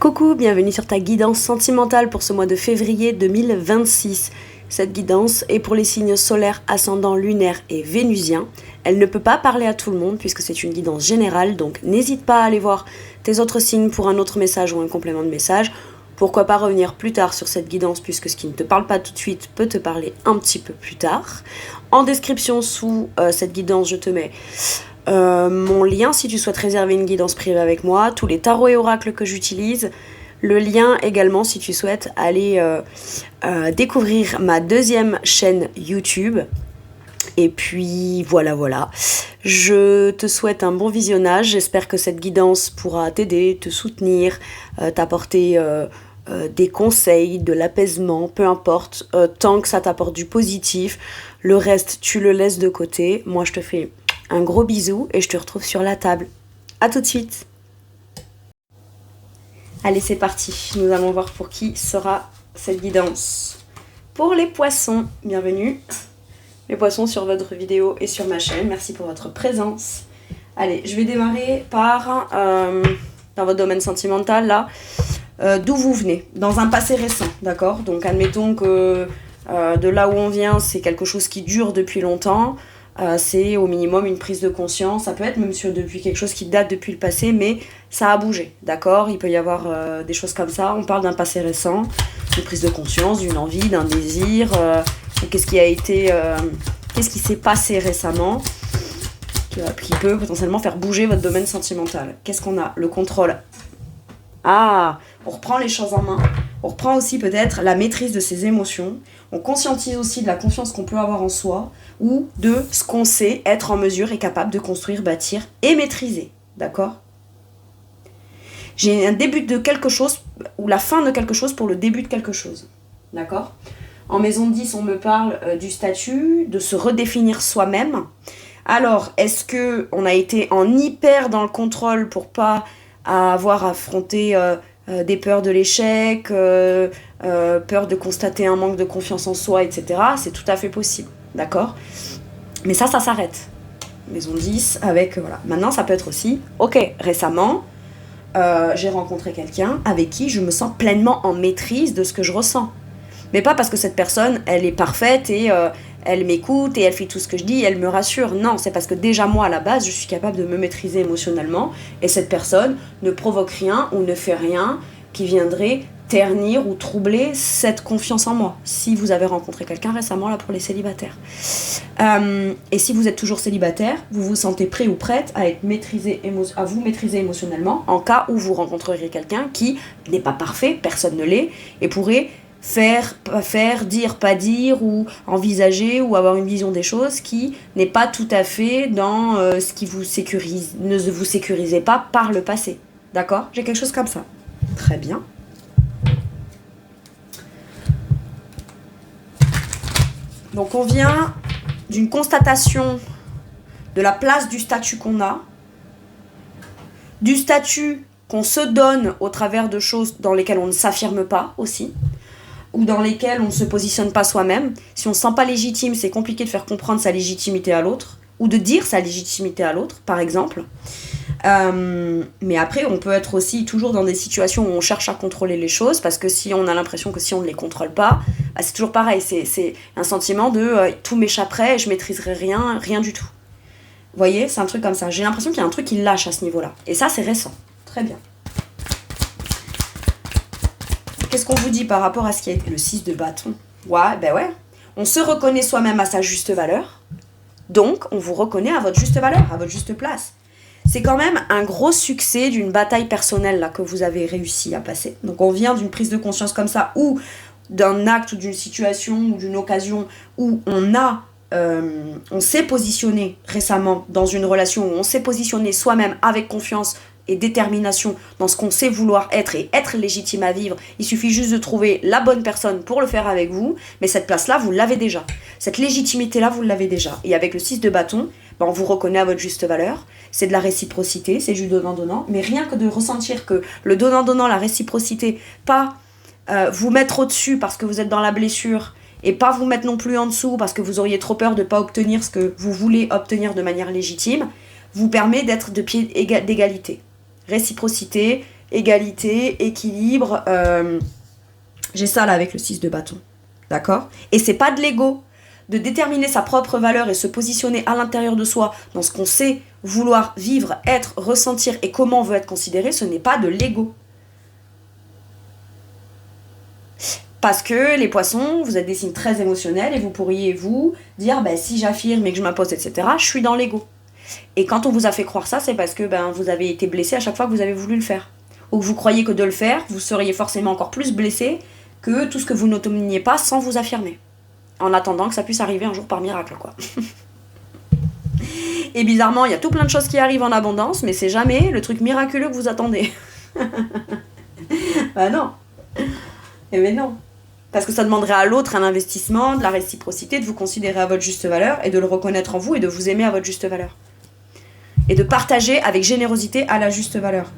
Coucou, bienvenue sur ta guidance sentimentale pour ce mois de février 2026. Cette guidance est pour les signes solaires, ascendants, lunaires et vénusiens. Elle ne peut pas parler à tout le monde puisque c'est une guidance générale, donc n'hésite pas à aller voir tes autres signes pour un autre message ou un complément de message. Pourquoi pas revenir plus tard sur cette guidance puisque ce qui ne te parle pas tout de suite peut te parler un petit peu plus tard. En description sous cette guidance, je te mets mon lien si tu souhaites réserver une guidance privée avec moi, tous les tarots et oracles que j'utilise, le lien également si tu souhaites aller découvrir ma deuxième chaîne YouTube. Et puis voilà, je te souhaite un bon visionnage, j'espère que cette guidance pourra t'aider, te soutenir, t'apporter des conseils, de l'apaisement, peu importe, tant que ça t'apporte du positif, le reste tu le laisses de côté. Moi je te fais un gros bisou et je te retrouve sur la table. A tout de suite. Allez, c'est parti. Nous allons voir pour qui sera cette guidance. Pour les poissons, bienvenue. Les poissons sur votre vidéo et sur ma chaîne. Merci pour votre présence. Allez, je vais démarrer par, dans votre domaine sentimental, là, d'où vous venez. Dans un passé récent, d'accord ? Donc, admettons que de là où on vient, c'est quelque chose qui dure depuis longtemps. C'est au minimum une prise de conscience, ça peut être même depuis quelque chose qui date depuis le passé, mais ça a bougé, d'accord ? Il peut y avoir des choses comme ça, on parle d'un passé récent, une prise de conscience, d'une envie, d'un désir, qu'est-ce qui s'est passé récemment, qui peut potentiellement faire bouger votre domaine sentimental. Qu'est-ce qu'on a ? Le contrôle. Ah, on reprend les choses en main, on reprend aussi peut-être la maîtrise de ses émotions, on conscientise aussi de la confiance qu'on peut avoir en soi ou de ce qu'on sait être en mesure et capable de construire, bâtir et maîtriser, d'accord ? J'ai un début de quelque chose ou la fin de quelque chose pour le début de quelque chose, d'accord ? En maison 10, on me parle du statut, de se redéfinir soi-même. Alors, est-ce qu'on a été en hyper dans le contrôle pour pas avoir affronté des peurs de l'échec, peur de constater un manque de confiance en soi, etc. C'est tout à fait possible, d'accord ? Mais ça s'arrête. Maison 10 avec, voilà. Maintenant, ça peut être aussi, ok, récemment, j'ai rencontré quelqu'un avec qui je me sens pleinement en maîtrise de ce que je ressens. Mais pas parce que cette personne, elle est parfaite et elle m'écoute et elle fait tout ce que je dis et elle me rassure. Non, c'est parce que déjà moi, à la base, je suis capable de me maîtriser émotionnellement et cette personne ne provoque rien ou ne fait rien qui viendrait ternir ou troubler cette confiance en moi. Si vous avez rencontré quelqu'un récemment, là, pour les célibataires. Et si vous êtes toujours célibataire, vous vous sentez prêt ou prête à vous maîtriser émotionnellement en cas où vous rencontrerez quelqu'un qui n'est pas parfait, personne ne l'est, et pourrait faire, pas faire, dire, pas dire, ou envisager, ou avoir une vision des choses qui n'est pas tout à fait dans ce qui vous sécurise, ne vous sécurisez pas par le passé. D'accord ? J'ai quelque chose comme ça. Très bien. Donc on vient d'une constatation de la place du statut qu'on a, du statut qu'on se donne au travers de choses dans lesquelles on ne s'affirme pas aussi, ou dans lesquelles on ne se positionne pas soi-même. Si on ne se sent pas légitime, c'est compliqué de faire comprendre sa légitimité à l'autre, ou de dire sa légitimité à l'autre, par exemple. Mais après, on peut être aussi toujours dans des situations où on cherche à contrôler les choses, parce que si on a l'impression que si on ne les contrôle pas, bah c'est toujours pareil, c'est un sentiment de tout m'échapperait et je maîtriserais rien du tout. Vous voyez, c'est un truc comme ça. J'ai l'impression qu'il y a un truc qui lâche à ce niveau-là. Et ça, c'est récent. Très bien. Qu'est-ce qu'on vous dit par rapport à ce qui a été le 6 de bâton ? Ouais. On se reconnaît soi-même à sa juste valeur. Donc, on vous reconnaît à votre juste valeur, à votre juste place. C'est quand même un gros succès d'une bataille personnelle là, que vous avez réussi à passer. Donc, on vient d'une prise de conscience comme ça, ou d'un acte ou d'une situation ou d'une occasion où on s'est positionné récemment dans une relation, où on s'est positionné soi-même avec confiance et détermination dans ce qu'on sait vouloir être et être légitime à vivre. Il suffit juste de trouver la bonne personne pour le faire avec vous, mais cette place-là, vous l'avez déjà. Cette légitimité-là, vous l'avez déjà. Et avec le 6 de bâton, on vous reconnaît à votre juste valeur. C'est de la réciprocité, c'est du donnant-donnant, mais rien que de ressentir que le donnant-donnant, la réciprocité, pas vous mettre au-dessus parce que vous êtes dans la blessure, et pas vous mettre non plus en dessous parce que vous auriez trop peur de ne pas obtenir ce que vous voulez obtenir de manière légitime, vous permet d'être de pied d'égalité. Réciprocité, égalité, équilibre. J'ai ça là avec le 6 de bâton. D'accord ? Et c'est pas de l'ego. De déterminer sa propre valeur et se positionner à l'intérieur de soi dans ce qu'on sait vouloir vivre, être, ressentir et comment on veut être considéré, ce n'est pas de l'ego. Parce que les poissons, vous êtes des signes très émotionnels et vous pourriez vous dire si j'affirme et que je m'impose, etc., je suis dans l'ego. Et quand on vous a fait croire ça, c'est parce que vous avez été blessé à chaque fois que vous avez voulu le faire. Ou que vous croyez que de le faire, vous seriez forcément encore plus blessé que tout ce que vous n'automniez pas sans vous affirmer. En attendant que ça puisse arriver un jour par miracle, quoi. Et bizarrement, il y a tout plein de choses qui arrivent en abondance, mais c'est jamais le truc miraculeux que vous attendez. Non. Eh mais non. Parce que ça demanderait à l'autre un investissement, de la réciprocité, de vous considérer à votre juste valeur et de le reconnaître en vous et de vous aimer à votre juste valeur. Et de partager avec générosité à la juste valeur.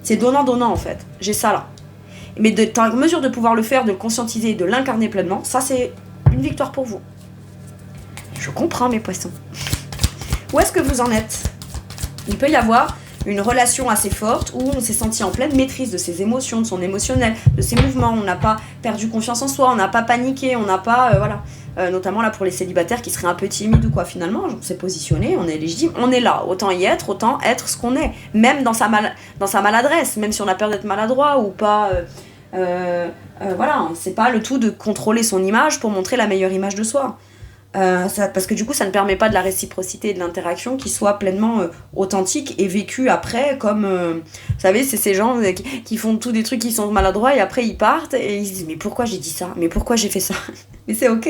C'est donnant-donnant en fait. J'ai ça là. Mais d'être en mesure de pouvoir le faire, de le conscientiser et de l'incarner pleinement, ça c'est une victoire pour vous. Je comprends mes poissons. Où est-ce que vous en êtes ? Il peut y avoir une relation assez forte où on s'est senti en pleine maîtrise de ses émotions, de son émotionnel, de ses mouvements. On n'a pas perdu confiance en soi, on n'a pas paniqué, on n'a pas... notamment là pour les célibataires qui seraient un peu timides ou quoi, finalement, on s'est positionné, on est légitime, on est là. Autant y être, autant être ce qu'on est. Même dans sa maladresse, même si on a peur d'être maladroit ou pas... c'est pas le tout de contrôler son image pour montrer la meilleure image de soi. Parce que du coup, ça ne permet pas de la réciprocité et de l'interaction qui soit pleinement authentique et vécue après comme... vous savez, c'est ces gens qui font tous des trucs qui sont maladroits et après ils partent et ils se disent « Mais pourquoi j'ai dit ça ? Mais pourquoi j'ai fait ça ?» Mais c'est ok.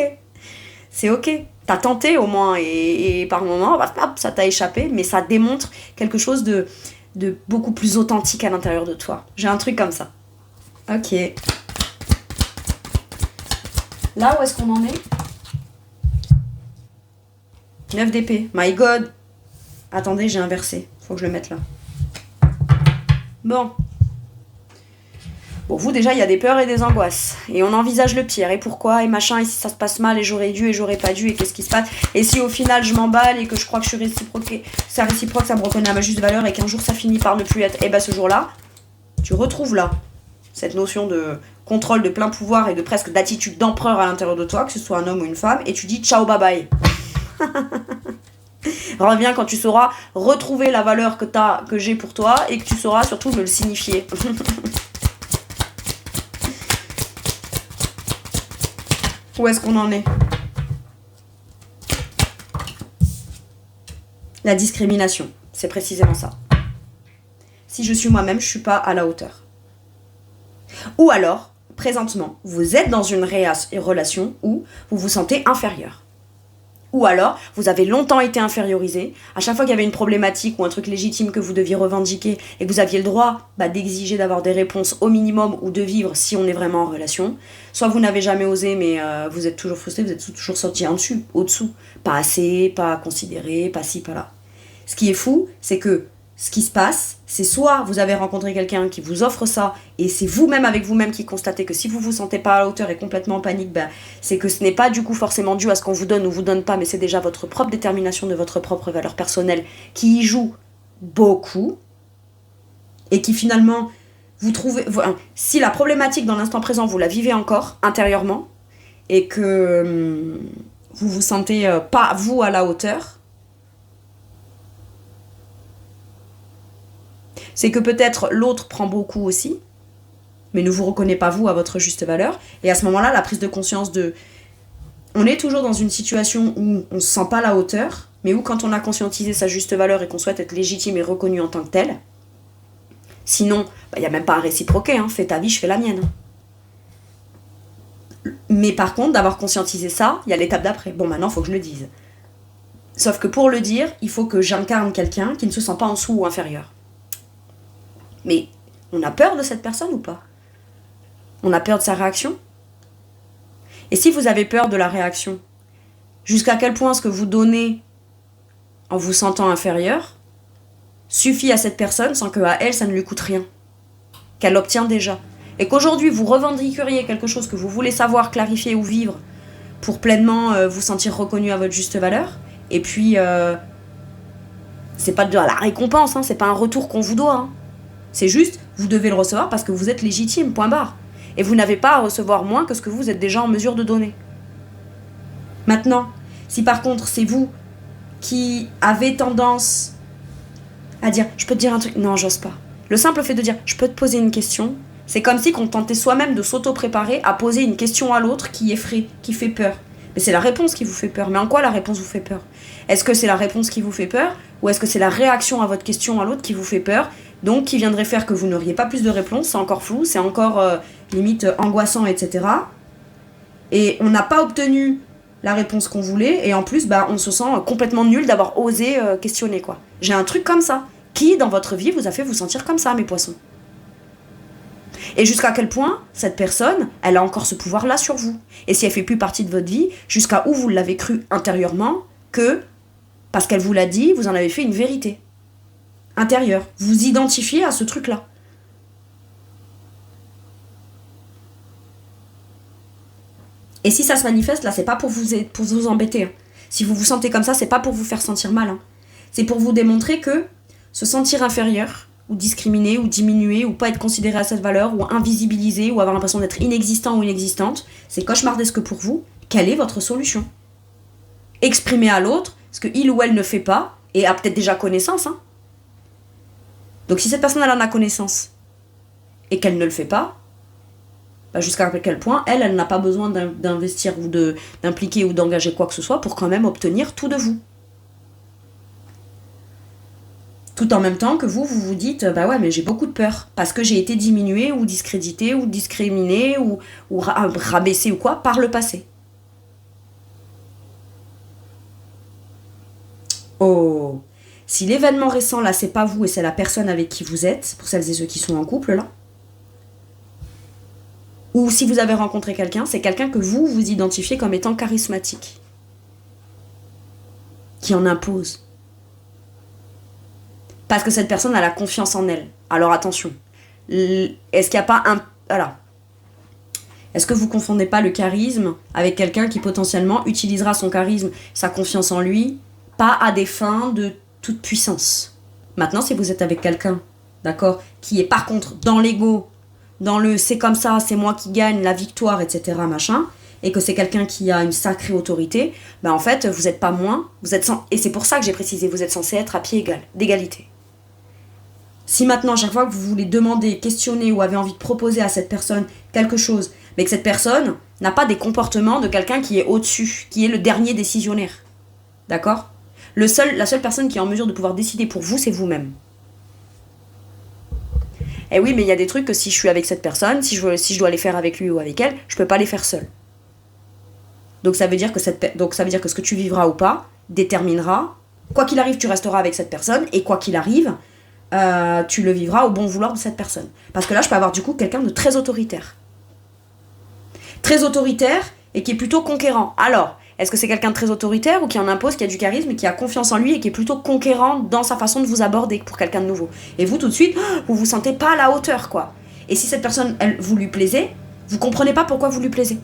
C'est ok. T'as tenté au moins et par moments, ça t'a échappé, mais ça démontre quelque chose de beaucoup plus authentique à l'intérieur de toi. J'ai un truc comme ça. Ok. Là, où est-ce qu'on en est ? 9 d'épée. My God. Attendez, j'ai inversé. Faut que je le mette là. Bon, vous déjà, il y a des peurs et des angoisses. Et on envisage le pire. Et pourquoi ? Et machin. Et si ça se passe mal, et j'aurais dû, et j'aurais pas dû, et qu'est-ce qui se passe ? Et si au final, je m'emballe, et que je crois que je suis réciproque, ça me reconnaît à ma juste valeur, et qu'un jour, ça finit par ne plus être... ce jour-là, tu retrouves là cette notion de contrôle, de plein pouvoir, et de presque d'attitude d'empereur à l'intérieur de toi, que ce soit un homme ou une femme, et tu dis ciao, bye bye. Reviens quand tu sauras retrouver la valeur que j'ai pour toi et que tu sauras surtout me le signifier. Où est-ce qu'on en est ? La discrimination, c'est précisément ça. Si je suis moi-même, je suis pas à la hauteur. Ou alors, présentement, vous êtes dans une relation où vous vous sentez inférieur. Ou alors, vous avez longtemps été infériorisé. À chaque fois qu'il y avait une problématique ou un truc légitime que vous deviez revendiquer et que vous aviez le droit d'exiger d'avoir des réponses au minimum ou de vivre si on est vraiment en relation, soit vous n'avez jamais osé mais vous êtes toujours frustré, vous êtes toujours sorti au-dessous. Pas assez, pas considéré, pas ci, pas là. Ce qui est fou, c'est que ce qui se passe, c'est soit vous avez rencontré quelqu'un qui vous offre ça et c'est vous-même avec vous-même qui constatez que si vous vous sentez pas à la hauteur et complètement en panique, c'est que ce n'est pas du coup forcément dû à ce qu'on vous donne ou vous donne pas, mais c'est déjà votre propre détermination de votre propre valeur personnelle qui y joue beaucoup et qui finalement vous trouvez... Si la problématique dans l'instant présent vous la vivez encore intérieurement et que vous vous sentez pas vous à la hauteur, c'est que peut-être l'autre prend beaucoup aussi, mais ne vous reconnaît pas vous à votre juste valeur. Et à ce moment-là, la prise de conscience de... On est toujours dans une situation où on ne se sent pas à la hauteur, mais où quand on a conscientisé sa juste valeur et qu'on souhaite être légitime et reconnu en tant que tel, sinon, il n'y a même pas à réciproquer, fais ta vie, je fais la mienne. Mais par contre, d'avoir conscientisé ça, il y a l'étape d'après. Bon, maintenant, il faut que je le dise. Sauf que pour le dire, il faut que j'incarne quelqu'un qui ne se sent pas en dessous ou inférieur. Mais on a peur de cette personne ou pas ? On a peur de sa réaction ? Et si vous avez peur de la réaction, jusqu'à quel point ce que vous donnez en vous sentant inférieur suffit à cette personne sans qu'à elle, ça ne lui coûte rien ? Qu'elle l'obtient déjà. Et qu'aujourd'hui, vous revendiqueriez quelque chose que vous voulez savoir, clarifier ou vivre pour pleinement vous sentir reconnu à votre juste valeur. Et puis, c'est pas de la récompense, c'est pas un retour qu'on vous doit. C'est juste, Vous devez le recevoir parce que vous êtes légitime, point barre. Et vous n'avez pas à recevoir moins que ce que vous êtes déjà en mesure de donner. Maintenant, si par contre c'est vous qui avez tendance à dire « je peux te dire un truc », non, j'ose pas. Le simple fait de dire « je peux te poser une question », c'est comme si on tentait soi-même de s'auto-préparer à poser une question à l'autre qui effraie, qui fait peur. Mais c'est la réponse qui vous fait peur. Mais en quoi la réponse vous fait peur ? Est-ce que c'est la réponse qui vous fait peur ? Ou est-ce que c'est la réaction à votre question à l'autre qui vous fait peur ? Donc qui viendrait faire que vous n'auriez pas plus de réponse, c'est encore flou, c'est encore limite angoissant, etc. Et on n'a pas obtenu la réponse qu'on voulait, et en plus, on se sent complètement nul d'avoir osé questionner, quoi. J'ai un truc comme ça. Qui, dans votre vie, vous a fait vous sentir comme ça, mes poissons ? Et jusqu'à quel point cette personne, elle a encore ce pouvoir-là sur vous. Et si elle fait plus partie de votre vie, jusqu'à où vous l'avez cru intérieurement, que, parce qu'elle vous l'a dit, vous en avez fait une vérité intérieure. Vous identifiez à ce truc-là. Et si ça se manifeste, là, c'est pas pour vous embêter. Hein. Si vous vous sentez comme ça, c'est pas pour vous faire sentir mal. Hein. C'est pour vous démontrer que se sentir inférieur, ou discriminé, ou diminué, ou pas être considéré à cette valeur, ou invisibilisé, ou avoir l'impression d'être inexistant ou inexistante, c'est cauchemardesque pour vous. Quelle est votre solution ? Exprimer à l'autre ce qu'il ou elle ne fait pas, et a peut-être déjà connaissance. Hein. Donc si cette personne elle en a connaissance, et qu'elle ne le fait pas, jusqu'à quel point elle n'a pas besoin d'investir ou d'impliquer ou d'engager quoi que ce soit pour quand même obtenir tout de vous. Tout en même temps que vous vous dites, ouais, mais j'ai beaucoup de peur, parce que j'ai été diminué ou discrédité ou discriminé ou rabaissé ou quoi par le passé. Oh, si l'événement récent là c'est pas vous et c'est la personne avec qui vous êtes, pour celles et ceux qui sont en couple là, ou si vous avez rencontré quelqu'un, c'est quelqu'un que vous identifiez comme étant charismatique, qui en impose. Parce que cette personne a la confiance en elle. Alors attention, est-ce qu'il n'y a pas un... Voilà. Est-ce que vous ne confondez pas le charisme avec quelqu'un qui potentiellement utilisera son charisme, sa confiance en lui, pas à des fins de toute puissance. Maintenant, si vous êtes avec quelqu'un, d'accord, qui est par contre dans l'ego, dans le c'est comme ça, c'est moi qui gagne, la victoire, etc., machin, et que c'est quelqu'un qui a une sacrée autorité, en fait, vous n'êtes pas moins, et c'est pour ça que j'ai précisé, vous êtes censé être à pied égal, d'égalité. Si maintenant, chaque fois que vous voulez demander, questionner ou avez envie de proposer à cette personne quelque chose, mais que cette personne n'a pas des comportements de quelqu'un qui est au-dessus, qui est le dernier décisionnaire, d'accord ? La seule personne qui est en mesure de pouvoir décider pour vous, c'est vous-même. Et oui, mais il y a des trucs que si je suis avec cette personne, si je dois les faire avec lui ou avec elle, je peux pas les faire seule. Donc ça veut dire que ce que tu vivras ou pas déterminera, quoi qu'il arrive, tu resteras avec cette personne, et quoi qu'il arrive, tu le vivras au bon vouloir de cette personne. Parce que là, je peux avoir du coup quelqu'un de très autoritaire. Très autoritaire et qui est plutôt conquérant. Alors, est-ce que c'est quelqu'un de très autoritaire ou qui en impose, qui a du charisme, qui a confiance en lui et qui est plutôt conquérant dans sa façon de vous aborder pour quelqu'un de nouveau ? Et vous, tout de suite, vous vous sentez pas à la hauteur, quoi. Et si cette personne, vous lui plaisez, vous comprenez pas pourquoi vous lui plaisez.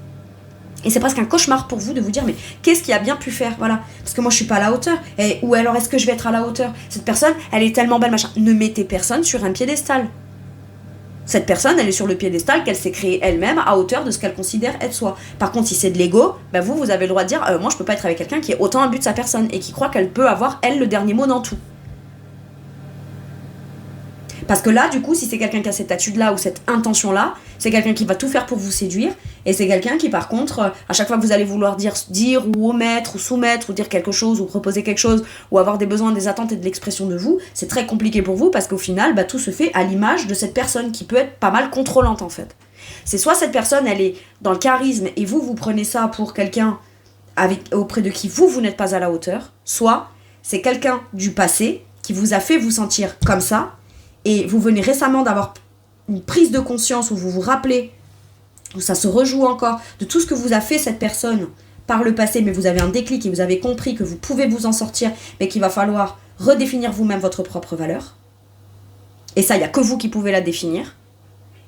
Et c'est presque un cauchemar pour vous de vous dire, mais qu'est-ce qu'il a bien pu faire, voilà. Parce que moi, je suis pas à la hauteur. Ou alors, est-ce que je vais être à la hauteur ? Cette personne, elle est tellement belle, machin. Ne mettez personne sur un piédestal. Cette personne, elle est sur le piédestal qu'elle s'est créée elle-même à hauteur de ce qu'elle considère être soi. Par contre, si c'est de l'ego, vous avez le droit de dire, moi, je peux pas être avec quelqu'un qui est autant imbu de sa personne et qui croit qu'elle peut avoir, elle, le dernier mot dans tout. Parce que là, du coup, si c'est quelqu'un qui a cette attitude-là ou cette intention-là, c'est quelqu'un qui va tout faire pour vous séduire, et c'est quelqu'un qui, par contre, à chaque fois que vous allez vouloir dire ou omettre, ou soumettre, ou dire quelque chose, ou proposer quelque chose, ou avoir des besoins, des attentes et de l'expression de vous, c'est très compliqué pour vous, parce qu'au final, tout se fait à l'image de cette personne, qui peut être pas mal contrôlante, en fait. C'est soit cette personne, elle est dans le charisme, et vous prenez ça pour quelqu'un auprès de qui vous n'êtes pas à la hauteur, soit c'est quelqu'un du passé, qui vous a fait vous sentir comme ça, et vous venez récemment d'avoir une prise de conscience où vous vous rappelez, où ça se rejoue encore, de tout ce que vous a fait cette personne par le passé, mais vous avez un déclic et vous avez compris que vous pouvez vous en sortir, mais qu'il va falloir redéfinir vous-même votre propre valeur. Et ça, il n'y a que vous qui pouvez la définir.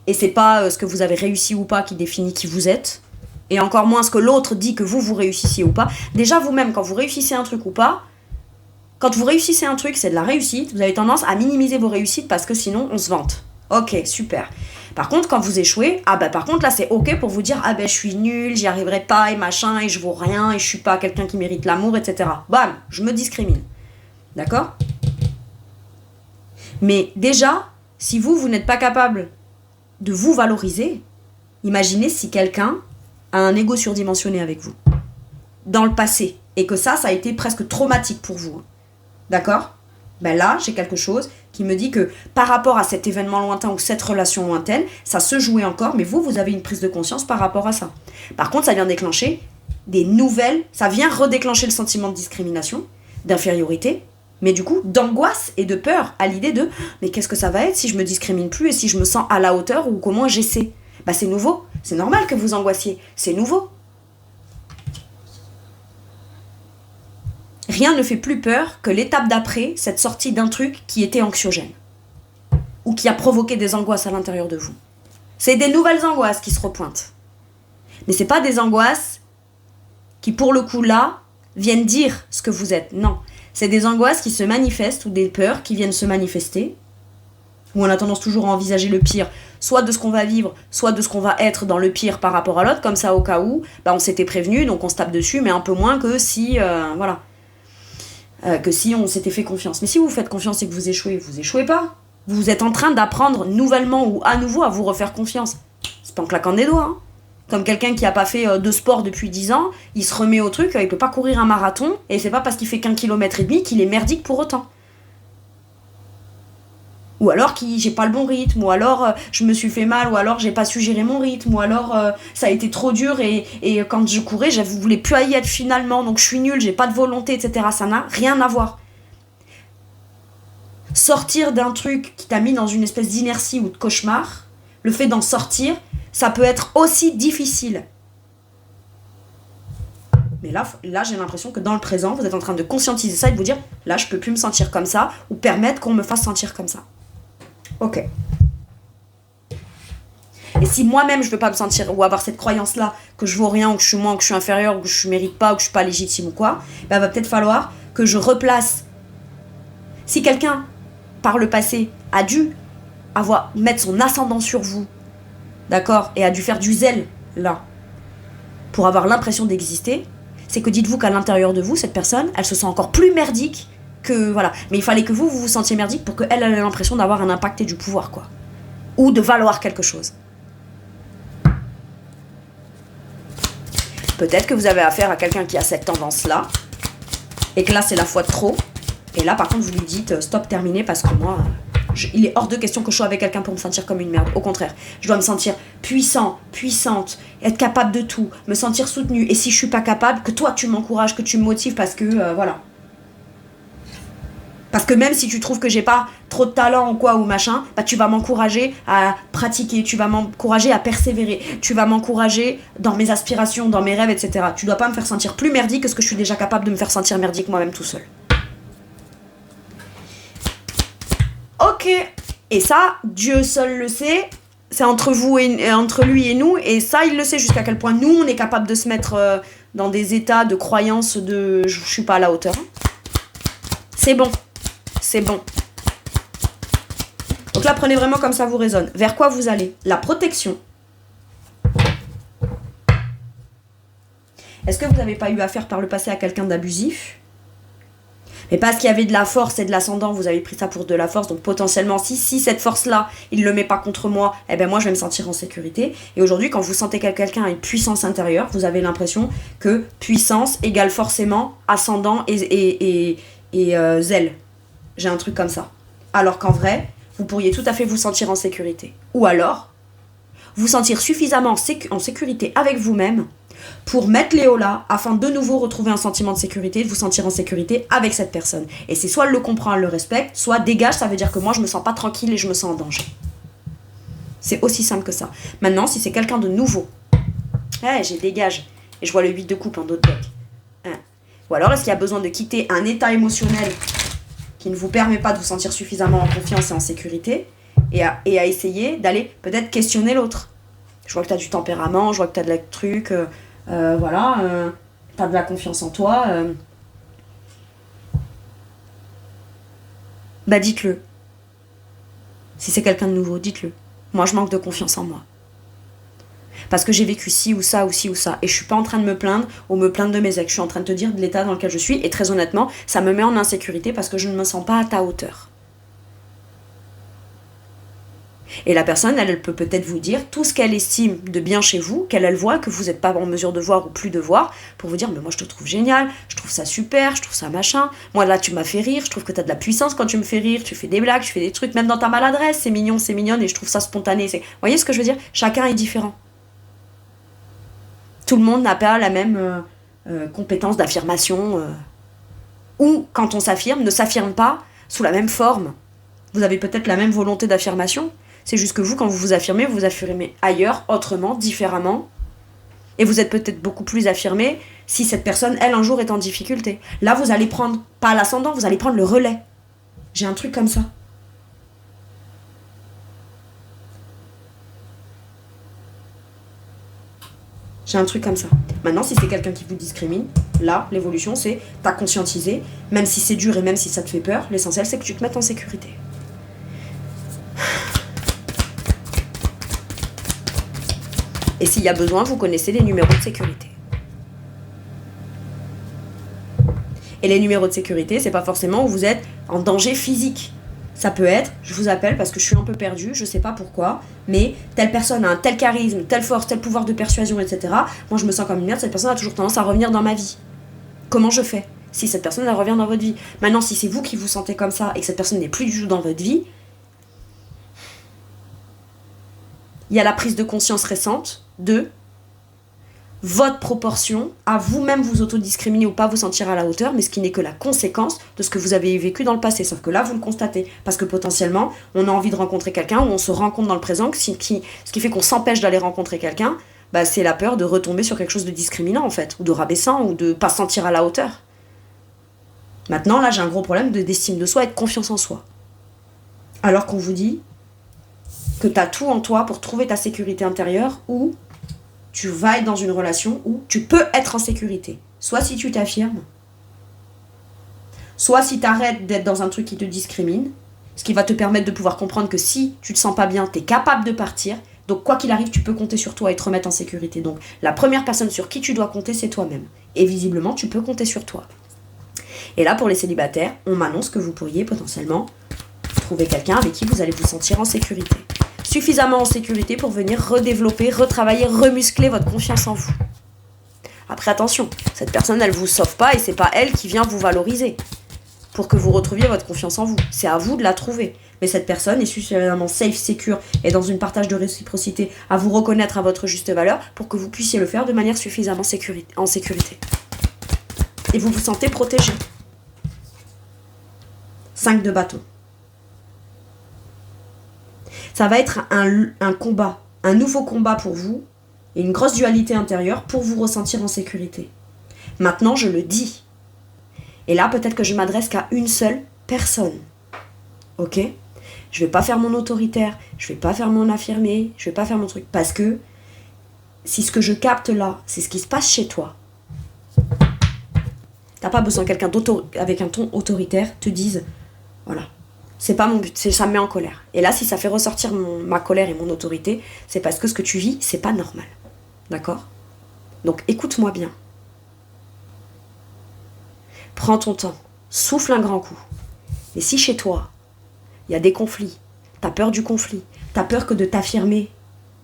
Et c'est pas ce que vous avez réussi ou pas qui définit qui vous êtes. Et encore moins ce que l'autre dit que vous réussissiez ou pas. Déjà vous-même, quand vous réussissez un truc ou pas, quand vous réussissez un truc, c'est de la réussite, vous avez tendance à minimiser vos réussites parce que sinon, on se vante. Ok, super. Par contre, quand vous échouez, par contre là c'est ok pour vous dire je suis nul, j'y arriverai pas et machin et je vaux rien et je suis pas quelqu'un qui mérite l'amour, etc. Bam, je me discrimine. D'accord? Mais déjà, si vous n'êtes pas capable de vous valoriser, imaginez si quelqu'un a un ego surdimensionné avec vous dans le passé et que ça a été presque traumatique pour vous. D'accord? Là, j'ai quelque chose qui me dit que par rapport à cet événement lointain ou cette relation lointaine, ça se jouait encore, mais vous avez une prise de conscience par rapport à ça. Par contre, ça vient déclencher des nouvelles, ça vient redéclencher le sentiment de discrimination, d'infériorité, mais du coup, d'angoisse et de peur à l'idée de « mais qu'est-ce que ça va être si je me discrimine plus et si je me sens à la hauteur ou comment j'essaie ?» C'est nouveau, c'est normal que vous angoissiez, c'est nouveau. Rien ne fait plus peur que l'étape d'après, cette sortie d'un truc qui était anxiogène ou qui a provoqué des angoisses à l'intérieur de vous. C'est des nouvelles angoisses qui se repointent. Mais c'est pas des angoisses qui, pour le coup, là, viennent dire ce que vous êtes. Non, c'est des angoisses qui se manifestent ou des peurs qui viennent se manifester où on a tendance toujours à envisager le pire, soit de ce qu'on va vivre, soit de ce qu'on va être dans le pire par rapport à l'autre, comme ça au cas où, on s'était prévenu, donc on se tape dessus, mais un peu moins que si, que si on s'était fait confiance. Mais si vous faites confiance et que vous échouez pas. Vous êtes en train d'apprendre nouvellement ou à nouveau à vous refaire confiance. C'est pas en claquant des doigts. Comme quelqu'un qui a pas fait de sport depuis 10 ans, il se remet au truc, il peut pas courir un marathon, et c'est pas parce qu'il fait qu'1,5 km qu'il est merdique pour autant. Ou alors j'ai pas le bon rythme, ou alors je me suis fait mal, ou alors j'ai pas su gérer mon rythme, ou alors ça a été trop dur et quand je courais, je voulais plus y être finalement, donc je suis nulle, j'ai pas de volonté, etc. Ça n'a rien à voir. Sortir d'un truc qui t'a mis dans une espèce d'inertie ou de cauchemar, le fait d'en sortir, ça peut être aussi difficile. Mais là, j'ai l'impression que dans le présent, vous êtes en train de conscientiser ça et de vous dire, là, je peux plus me sentir comme ça, ou permettre qu'on me fasse sentir comme ça. Ok. Et si moi-même je veux pas me sentir ou avoir cette croyance-là que je vaux rien, ou que je suis moins, ou que je suis inférieur, ou que je mérite pas, ou que je suis pas légitime ou quoi, va peut-être falloir que je replace. Si quelqu'un, par le passé, a dû mettre son ascendant sur vous, d'accord, et a dû faire du zèle, là, pour avoir l'impression d'exister, c'est que dites-vous qu'à l'intérieur de vous, cette personne, elle se sent encore plus merdique que, voilà. Mais il fallait que vous vous sentiez merdique pour qu'elle ait l'impression d'avoir un impact et du pouvoir, quoi. Ou de valoir quelque chose. Peut-être que vous avez affaire à quelqu'un qui a cette tendance-là, et que là, c'est la fois de trop, et là, par contre, vous lui dites, stop, terminé, parce que moi, il est hors de question que je sois avec quelqu'un pour me sentir comme une merde. Au contraire, je dois me sentir puissant, puissante, être capable de tout, me sentir soutenue, et si je suis pas capable, que toi, tu m'encourages, que tu me motives, parce que, voilà. Parce que même si tu trouves que j'ai pas trop de talent ou quoi ou machin, tu vas m'encourager à pratiquer, tu vas m'encourager à persévérer, tu vas m'encourager dans mes aspirations, dans mes rêves, etc. Tu dois pas me faire sentir plus merdique que ce que je suis déjà capable de me faire sentir merdique moi-même tout seul. Ok. Et ça, Dieu seul le sait. C'est entre vous et entre lui et nous. Et ça, il le sait jusqu'à quel point nous, on est capable de se mettre dans des états de croyance de je suis pas à la hauteur. C'est bon. C'est bon. Donc là, prenez vraiment comme ça vous résonne. Vers quoi vous allez? La protection. Est-ce que vous n'avez pas eu affaire par le passé à quelqu'un d'abusif? Mais parce qu'il y avait de la force et de l'ascendant, vous avez pris ça pour de la force. Donc potentiellement, si cette force-là, il ne le met pas contre moi, moi, je vais me sentir en sécurité. Et aujourd'hui, quand vous sentez que quelqu'un a une puissance intérieure, vous avez l'impression que puissance égale forcément ascendant et zèle. J'ai un truc comme ça. Alors qu'en vrai, vous pourriez tout à fait vous sentir en sécurité. Ou alors, vous sentir suffisamment en sécurité avec vous-même pour mettre Léo là, afin de nouveau retrouver un sentiment de sécurité, de vous sentir en sécurité avec cette personne. Et c'est soit elle le comprend, elle le respecte, soit dégage, ça veut dire que moi je me sens pas tranquille et je me sens en danger. C'est aussi simple que ça. Maintenant, si c'est quelqu'un de nouveau, j'ai dégage, et je vois le 8 de coupe en d'autres decks. Ou alors, est-ce qu'il y a besoin de quitter un état émotionnel qui ne vous permet pas de vous sentir suffisamment en confiance et en sécurité, et à essayer d'aller peut-être questionner l'autre. Je vois que tu as du tempérament, je vois que tu as de la truc, tu as de la confiance en toi. Dites-le. Si c'est quelqu'un de nouveau, dites-le. Moi, je manque de confiance en moi. Parce que j'ai vécu ci ou ça ou ci ou ça. Et je suis pas en train de me plaindre ou me plaindre de mes ex. Je suis en train de te dire de l'état dans lequel je suis. Et très honnêtement, ça me met en insécurité parce que je ne me sens pas à ta hauteur. Et la personne, elle peut peut-être vous dire tout ce qu'elle estime de bien chez vous, qu'elle voit, que vous n'êtes pas en mesure de voir ou plus de voir, pour vous dire, mais moi je te trouve génial, je trouve ça super, je trouve ça machin, moi là tu m'as fait rire, je trouve que tu as de la puissance quand tu me fais rire, tu fais des blagues, tu fais des trucs, même dans ta maladresse, c'est mignon, c'est mignonne, et je trouve ça spontané. Vous voyez ce que je veux dire? Chacun est différent. Tout le monde n'a pas la même compétence d'affirmation, ou quand on s'affirme, ne s'affirme pas sous la même forme. Vous avez peut-être la même volonté d'affirmation, c'est juste que vous, quand vous vous affirmez ailleurs, autrement, différemment. Et vous êtes peut-être beaucoup plus affirmé si cette personne, elle, un jour est en difficulté. Là, vous allez prendre, pas l'ascendant, vous allez prendre le relais. J'ai un truc comme ça. J'ai un truc comme ça. Maintenant, si c'est quelqu'un qui vous discrimine, là, l'évolution, c'est t'as conscientisé, même si c'est dur et même si ça te fait peur, l'essentiel, c'est que tu te mettes en sécurité. Et s'il y a besoin, vous connaissez les numéros de sécurité. Et les numéros de sécurité, c'est pas forcément où vous êtes en danger physique. Ça peut être, je vous appelle parce que je suis un peu perdue, je sais pas pourquoi, mais telle personne a un tel charisme, telle force, tel pouvoir de persuasion, etc. Moi, je me sens comme une merde, cette personne a toujours tendance à revenir dans ma vie. Comment je fais si cette personne, elle revient dans votre vie? Maintenant, si c'est vous qui vous sentez comme ça et que cette personne n'est plus du tout dans votre vie, il y a la prise de conscience récente de votre proportion à vous-même vous autodiscriminer ou pas vous sentir à la hauteur, mais ce qui n'est que la conséquence de ce que vous avez vécu dans le passé. Sauf que là, vous le constatez. Parce que potentiellement, on a envie de rencontrer quelqu'un ou on se rencontre dans le présent, ce qui fait qu'on s'empêche d'aller rencontrer quelqu'un, bah, c'est la peur de retomber sur quelque chose de discriminant, en fait, ou de rabaissant, ou de pas se sentir à la hauteur. Maintenant, là, j'ai un gros problème d'estime de soi et de confiance en soi. Alors qu'on vous dit que tu as tout en toi pour trouver ta sécurité intérieure ou tu vas être dans une relation où tu peux être en sécurité. Soit si tu t'affirmes, soit si tu arrêtes d'être dans un truc qui te discrimine, ce qui va te permettre de pouvoir comprendre que si tu te sens pas bien, tu es capable de partir. Donc quoi qu'il arrive, tu peux compter sur toi et te remettre en sécurité. Donc la première personne sur qui tu dois compter, c'est toi-même. Et visiblement, tu peux compter sur toi. Et là, pour les célibataires, on m'annonce que vous pourriez potentiellement trouver quelqu'un avec qui vous allez vous sentir en sécurité. Suffisamment en sécurité pour venir redévelopper, retravailler, remuscler votre confiance en vous. Après, attention, cette personne, elle vous sauve pas et c'est pas elle qui vient vous valoriser pour que vous retrouviez votre confiance en vous. C'est à vous de la trouver. Mais cette personne est suffisamment safe, secure et dans une partage de réciprocité à vous reconnaître à votre juste valeur pour que vous puissiez le faire de manière suffisamment en sécurité. Et vous vous sentez protégé. 5 de bâton. Ça va être un combat, un nouveau combat pour vous, et une grosse dualité intérieure pour vous ressentir en sécurité. Maintenant, je le dis. Et là, peut-être que je m'adresse qu'à une seule personne. Ok ? Je vais pas faire mon autoritaire, je vais pas faire mon affirmé, je vais pas faire mon truc. Parce que si ce que je capte là, c'est ce qui se passe chez toi, t'as pas besoin que quelqu'un avec un ton autoritaire te dise, voilà, c'est pas mon but, ça me met en colère. Et là, si ça fait ressortir ma colère et mon autorité, c'est parce que ce que tu vis, c'est pas normal. D'accord ? Donc écoute-moi bien. Prends ton temps, souffle un grand coup. Et si chez toi, il y a des conflits, t'as peur du conflit, t'as peur que de t'affirmer,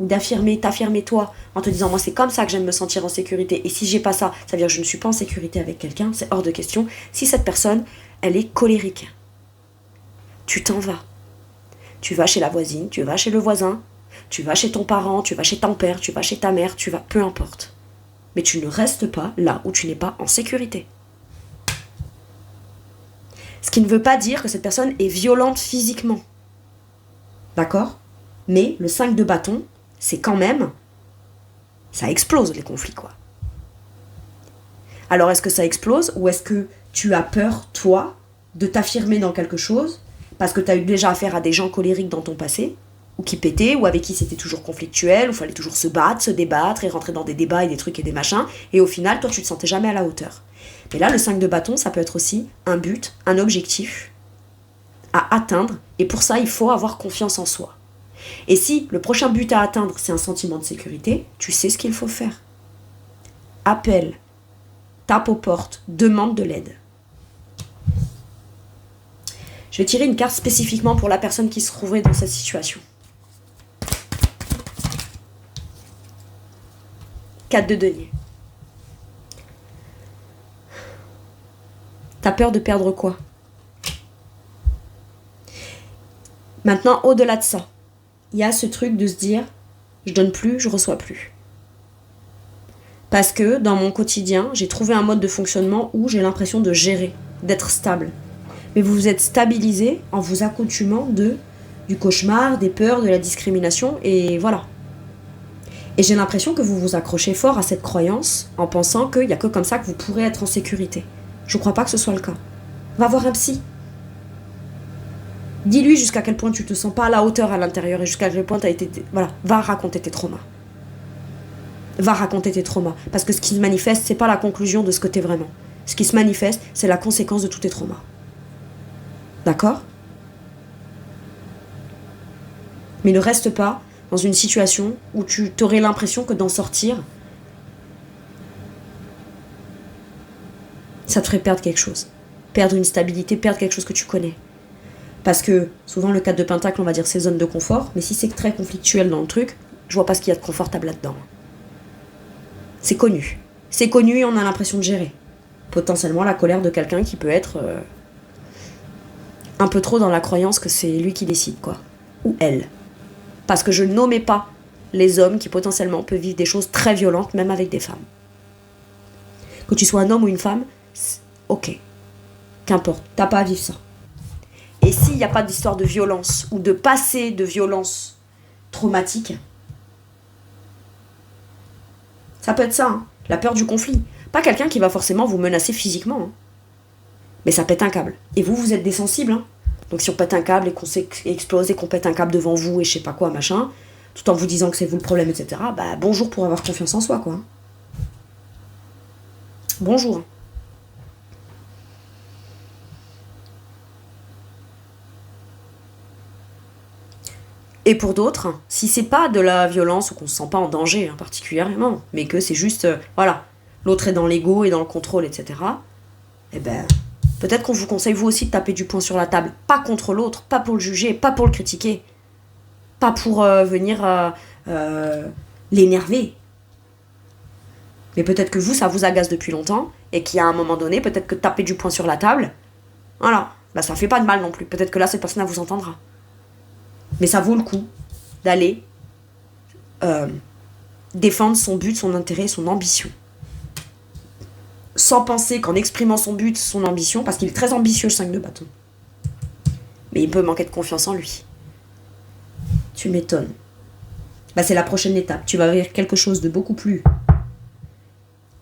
ou t'affirmer toi, en te disant moi c'est comme ça que j'aime me sentir en sécurité, et si j'ai pas ça, ça veut dire que je ne suis pas en sécurité avec quelqu'un, c'est hors de question. Si cette personne, elle est colérique, tu t'en vas. Tu vas chez la voisine, tu vas chez le voisin, tu vas chez ton parent, tu vas chez ton père, tu vas chez ta mère, tu vas, peu importe. Mais tu ne restes pas là où tu n'es pas en sécurité. Ce qui ne veut pas dire que cette personne est violente physiquement. D'accord ? Mais le 5 de bâton, c'est quand même... ça explose les conflits, quoi. Alors, est-ce que ça explose ou est-ce que tu as peur, toi, de t'affirmer dans quelque chose parce que tu as eu déjà affaire à des gens colériques dans ton passé, ou qui pétaient, ou avec qui c'était toujours conflictuel, où il fallait toujours se battre, se débattre, et rentrer dans des débats et des trucs et des machins, et au final, toi, tu te sentais jamais à la hauteur. Mais là, le 5 de bâton, ça peut être aussi un but, un objectif, à atteindre, et pour ça, il faut avoir confiance en soi. Et si le prochain but à atteindre, c'est un sentiment de sécurité, tu sais ce qu'il faut faire. Appelle, tape aux portes, demande de l'aide. Je vais tirer une carte spécifiquement pour la personne qui se trouverait dans cette situation. 4 de denier. T'as peur de perdre quoi? Maintenant, au-delà de ça, il y a ce truc de se dire, je donne plus, je reçois plus. Parce que dans mon quotidien, j'ai trouvé un mode de fonctionnement où j'ai l'impression de gérer, d'être stable. Mais vous vous êtes stabilisé en vous accoutumant du cauchemar, des peurs, de la discrimination, et voilà. Et j'ai l'impression que vous vous accrochez fort à cette croyance en pensant qu'il n'y a que comme ça que vous pourrez être en sécurité. Je ne crois pas que ce soit le cas. Va voir un psy. Dis-lui jusqu'à quel point tu te sens pas à la hauteur à l'intérieur et jusqu'à quel point tu as été... Voilà, va raconter tes traumas. Va raconter tes traumas. Parce que ce qui se manifeste, c'est pas la conclusion de ce que tu es vraiment. Ce qui se manifeste, c'est la conséquence de tous tes traumas. D'accord? Mais ne reste pas dans une situation où tu aurais l'impression que d'en sortir, ça te ferait perdre quelque chose. Perdre une stabilité, perdre quelque chose que tu connais. Parce que souvent le 4 de pentacle, on va dire c'est zone de confort, mais si c'est très conflictuel dans le truc, je vois pas ce qu'il y a de confortable là-dedans. C'est connu. C'est connu et on a l'impression de gérer. Potentiellement la colère de quelqu'un qui peut être un peu trop dans la croyance que c'est lui qui décide, quoi. Ou elle. Parce que je nommais pas les hommes qui potentiellement peuvent vivre des choses très violentes, même avec des femmes. Que tu sois un homme ou une femme, ok. Qu'importe, t'as pas à vivre ça. Et s'il n'y a pas d'histoire de violence ou de passé de violence traumatique, ça peut être ça, hein, la peur du conflit. Pas quelqu'un qui va forcément vous menacer physiquement. Hein. Mais ça pète un câble. Et vous êtes des sensibles. Hein. Donc si on pète un câble et qu'on s'explose et qu'on pète un câble devant vous et je sais pas quoi, machin, tout en vous disant que c'est vous le problème, etc., bah bonjour pour avoir confiance en soi, quoi. Bonjour. Et pour d'autres, si c'est pas de la violence ou qu'on se sent pas en danger hein, particulièrement, mais que c'est juste, voilà, l'autre est dans l'ego et dans le contrôle, etc., eh ben, peut-être qu'on vous conseille vous aussi de taper du poing sur la table. Pas contre l'autre, pas pour le juger, pas pour le critiquer, pas pour venir l'énerver. Mais peut-être que vous, ça vous agace depuis longtemps, et qu'à un moment donné, peut-être que taper du poing sur la table, voilà, bah ça fait pas de mal non plus. Peut-être que là, cette personne-là vous entendra. Mais ça vaut le coup d'aller défendre son but, son intérêt, son ambition. Sans penser qu'en exprimant son but, son ambition, parce qu'il est très ambitieux le 5 de bâton, mais il peut manquer de confiance en lui. Tu m'étonnes. Bah, c'est la prochaine étape. Tu vas vers quelque chose de beaucoup plus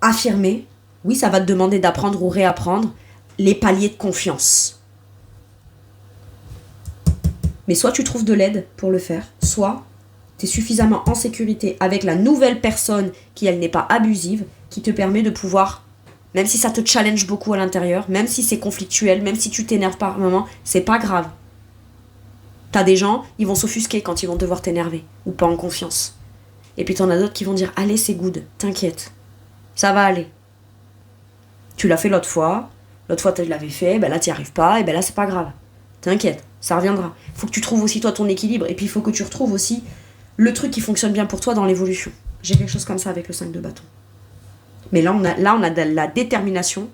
affirmé. Oui, ça va te demander d'apprendre ou réapprendre les paliers de confiance. Mais soit tu trouves de l'aide pour le faire, soit tu es suffisamment en sécurité avec la nouvelle personne qui, elle, n'est pas abusive, qui te permet de pouvoir, même si ça te challenge beaucoup à l'intérieur, même si c'est conflictuel, même si tu t'énerves par moment, c'est pas grave. T'as des gens, ils vont s'offusquer quand ils vont devoir t'énerver, ou pas en confiance. Et puis t'en as d'autres qui vont dire, allez c'est good, t'inquiète, ça va aller. Tu l'as fait l'autre fois tu l'avais fait, ben là t'y arrives pas, et ben là c'est pas grave. T'inquiète, ça reviendra. Faut que tu trouves aussi toi ton équilibre, et puis il faut que tu retrouves aussi le truc qui fonctionne bien pour toi dans l'évolution. J'ai quelque chose comme ça avec le 5 de bâton. Mais là on a de la détermination,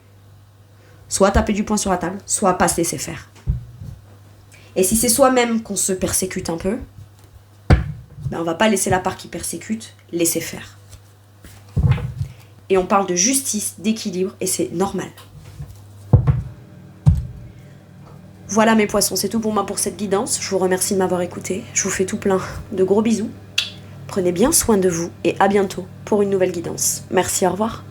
soit à taper du poing sur la table, soit à pas se laisser faire. Et si c'est soi-même qu'on se persécute un peu, ben on va pas laisser la part qui persécute, laisser faire. Et on parle de justice, d'équilibre, et c'est normal. Voilà mes poissons, c'est tout pour moi pour cette guidance. Je vous remercie de m'avoir écouté. Je vous fais tout plein de gros bisous. Prenez bien soin de vous et à bientôt pour une nouvelle guidance. Merci, au revoir.